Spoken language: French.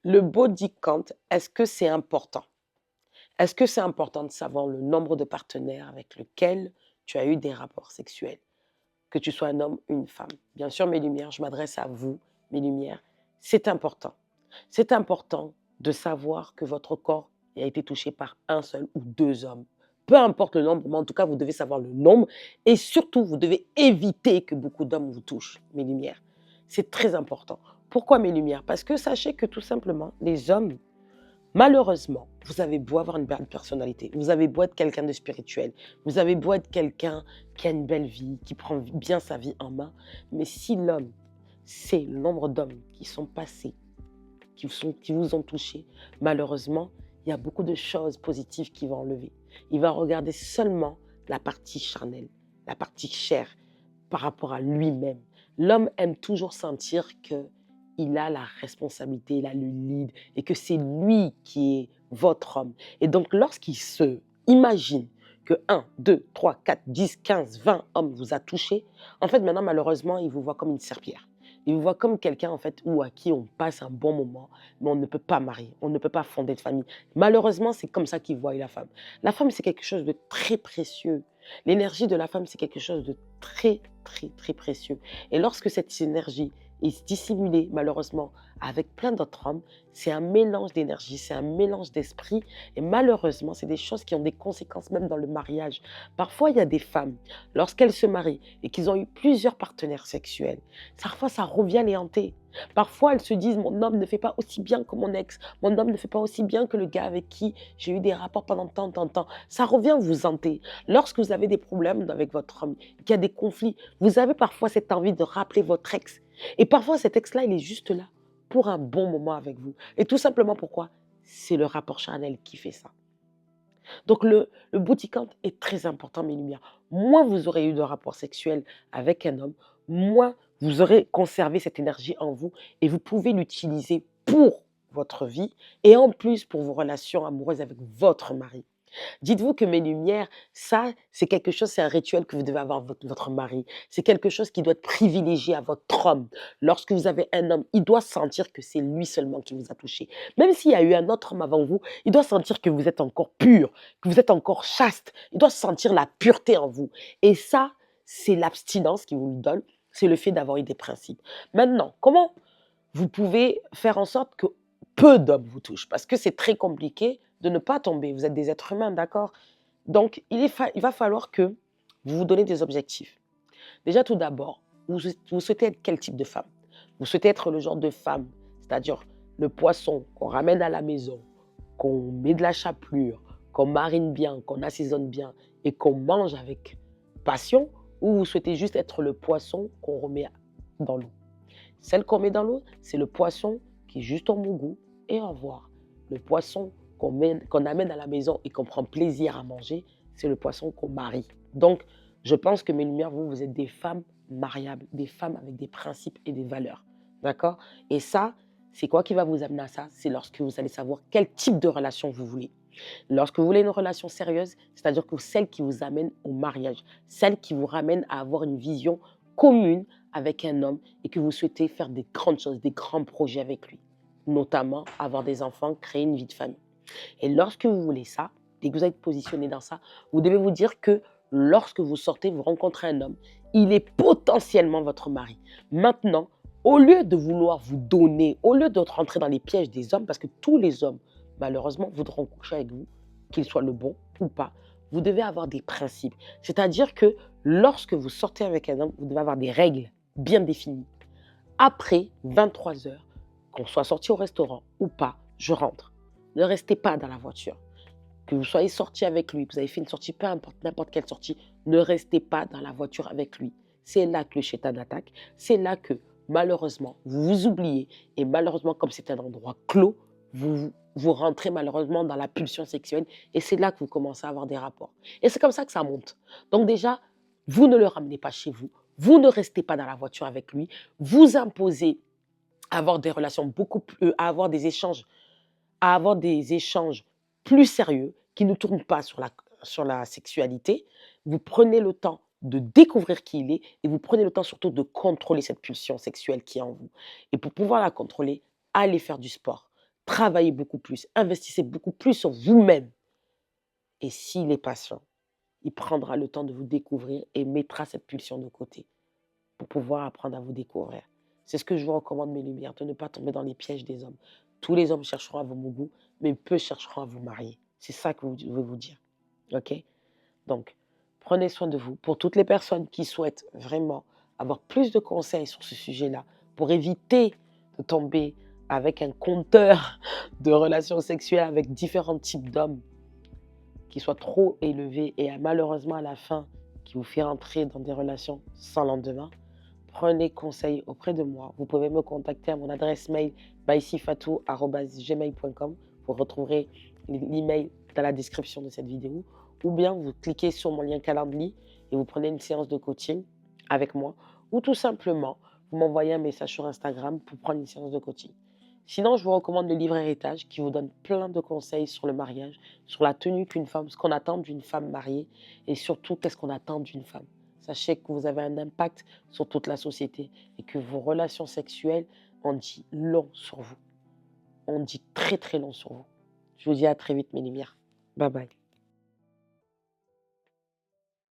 Le body count, est-ce que c'est important? Est-ce que c'est important de savoir le nombre de partenaires avec lesquels tu as eu des rapports sexuels, que tu sois un homme ou une femme? Bien sûr, mes lumières, je m'adresse à vous, mes lumières. C'est important. C'est important de savoir que votre corps a été touché par un seul ou deux hommes. Peu importe le nombre, mais en tout cas, vous devez savoir le nombre et surtout, vous devez éviter que beaucoup d'hommes vous touchent, mes lumières. C'est très important. Pourquoi mes lumières? Parce que sachez que tout simplement, les hommes, malheureusement, vous avez beau avoir une belle personnalité, vous avez beau être quelqu'un de spirituel, vous avez beau être quelqu'un qui a une belle vie, qui prend bien sa vie en main, mais si l'homme, c'est le nombre d'hommes qui sont passés, qui vous ont touché, malheureusement, il y a beaucoup de choses positives qu'il va enlever. Il va regarder seulement la partie charnelle, la partie chair par rapport à lui-même. L'homme aime toujours sentir qu'il a la responsabilité, il a le lead et que c'est lui qui est votre homme. Et donc, lorsqu'il se imagine que 1, 2, 3, 4, 10, 15, 20 hommes vous a touché, en fait, maintenant, malheureusement, il vous voit comme une serpillère. Il vous voit comme quelqu'un, en fait, ou à qui on passe un bon moment, mais on ne peut pas marier, on ne peut pas fonder de famille. Malheureusement, c'est comme ça qu'il voit la femme. La femme, c'est quelque chose de très précieux. L'énergie de la femme, c'est quelque chose de très, très, très précieux. Et lorsque cette énergie est dissimulée, malheureusement, avec plein d'autres hommes, c'est un mélange d'énergie, c'est un mélange d'esprit. Et malheureusement, c'est des choses qui ont des conséquences même dans le mariage. Parfois, il y a des femmes, lorsqu'elles se marient et qu'ils ont eu plusieurs partenaires sexuels, parfois, ça revient les hanter. Parfois, elles se disent, mon homme ne fait pas aussi bien que mon ex, mon homme ne fait pas aussi bien que le gars avec qui j'ai eu des rapports pendant tant, tant, tant. Ça revient vous hanter. Lorsque vous avez des problèmes avec votre homme, qu'il y a des conflits, vous avez parfois cette envie de rappeler votre ex. Et parfois, cet ex-là, il est juste là pour un bon moment avec vous. Et tout simplement pourquoi? C'est le rapport charnel qui fait ça. Donc, le body count est très important, mes lumières. Moins vous aurez eu de rapports sexuels avec un homme, moins vous aurez conservé cette énergie en vous et vous pouvez l'utiliser pour votre vie et en plus pour vos relations amoureuses avec votre mari. Dites-vous que mes lumières, ça, c'est quelque chose, c'est un rituel que vous devez avoir avec votre mari. C'est quelque chose qui doit être privilégié à votre homme. Lorsque vous avez un homme, il doit sentir que c'est lui seulement qui vous a touché. Même s'il y a eu un autre homme avant vous, il doit sentir que vous êtes encore pur, que vous êtes encore chaste. Il doit sentir la pureté en vous. Et ça, c'est l'abstinence qui vous le donne. C'est le fait d'avoir eu des principes. Maintenant, comment vous pouvez faire en sorte que peu d'hommes vous touchent? Parce que c'est très compliqué de ne pas tomber. Vous êtes des êtres humains, d'accord? Donc, il va falloir que vous vous donnez des objectifs. Déjà, tout d'abord, vous souhaitez être quel type de femme? Vous souhaitez être le genre de femme, c'est-à-dire le poisson qu'on ramène à la maison, qu'on met de la chapelure, qu'on marine bien, qu'on assaisonne bien et qu'on mange avec passion, ou vous souhaitez juste être le poisson qu'on remet dans l'eau? Celle qu'on met dans l'eau, c'est le poisson qui est juste au bon goût et au revoir. Le poisson qu'on amène à la maison et qu'on prend plaisir à manger, c'est le poisson qu'on marie. Donc, je pense que mes lumières, vous êtes des femmes mariables, des femmes avec des principes et des valeurs. D'accord? Et ça, c'est quoi qui va vous amener à ça? C'est lorsque vous allez savoir quel type de relation vous voulez. Lorsque vous voulez une relation sérieuse, c'est-à-dire que celle qui vous amène au mariage, celle qui vous ramène à avoir une vision commune avec un homme et que vous souhaitez faire des grandes choses, des grands projets avec lui, notamment avoir des enfants, créer une vie de famille. Et lorsque vous voulez ça, dès que vous êtes positionné dans ça, vous devez vous dire que lorsque vous sortez, vous rencontrez un homme, il est potentiellement votre mari. Maintenant, au lieu de vouloir vous donner, au lieu de rentrer dans les pièges des hommes, parce que tous les hommes, malheureusement, voudront coucher avec vous, qu'il soit le bon ou pas, vous devez avoir des principes. C'est-à-dire que lorsque vous sortez avec un homme, vous devez avoir des règles bien définies. Après 23 heures, qu'on soit sorti au restaurant ou pas, je rentre. Ne restez pas dans la voiture. Que vous soyez sorti avec lui, que vous avez fait une sortie, peu importe, n'importe quelle sortie, ne restez pas dans la voiture avec lui. C'est là que le chétan attaque. C'est là que, malheureusement, vous vous oubliez. Et malheureusement, comme c'est un endroit clos, vous rentrez malheureusement dans la pulsion sexuelle. Et c'est là que vous commencez à avoir des rapports. Et c'est comme ça que ça monte. Donc déjà, vous ne le ramenez pas chez vous. Vous ne restez pas dans la voiture avec lui. Vous imposez à avoir des relations beaucoup plus, à avoir des échanges plus sérieux qui ne tournent pas sur la sexualité. Vous prenez le temps de découvrir qui il est et vous prenez le temps surtout de contrôler cette pulsion sexuelle qui est en vous. Et pour pouvoir la contrôler, allez faire du sport. travaillez beaucoup plus, investissez beaucoup plus sur vous-même. Et s'il est patient, il prendra le temps de vous découvrir et mettra cette pulsion de côté pour pouvoir apprendre à vous découvrir. C'est ce que je vous recommande, mes lumières, de ne pas tomber dans les pièges des hommes. Tous les hommes chercheront à vous goût, mais peu chercheront à vous marier. C'est ça que je veux vous dire. OK? Donc, prenez soin de vous. Pour toutes les personnes qui souhaitent vraiment avoir plus de conseils sur ce sujet-là, pour éviter de tomber avec un compteur de relations sexuelles avec différents types d'hommes qui soient trop élevés et malheureusement à la fin qui vous fait entrer dans des relations sans lendemain, prenez conseil auprès de moi. Vous pouvez me contacter à mon adresse mail baisifatou@gmail.com. Vous retrouverez l'email dans la description de cette vidéo. Ou bien vous cliquez sur mon lien Calendly et vous prenez une séance de coaching avec moi. Ou tout simplement, vous m'envoyez un message sur Instagram pour prendre une séance de coaching. Sinon, je vous recommande le livre Héritage qui vous donne plein de conseils sur le mariage, sur la tenue qu'une femme, ce qu'on attend d'une femme mariée et surtout qu'est-ce qu'on attend d'une femme. Sachez que vous avez un impact sur toute la société et que vos relations sexuelles en dit long sur vous. On dit très très long sur vous. Je vous dis à très vite mes lumières. Bye bye.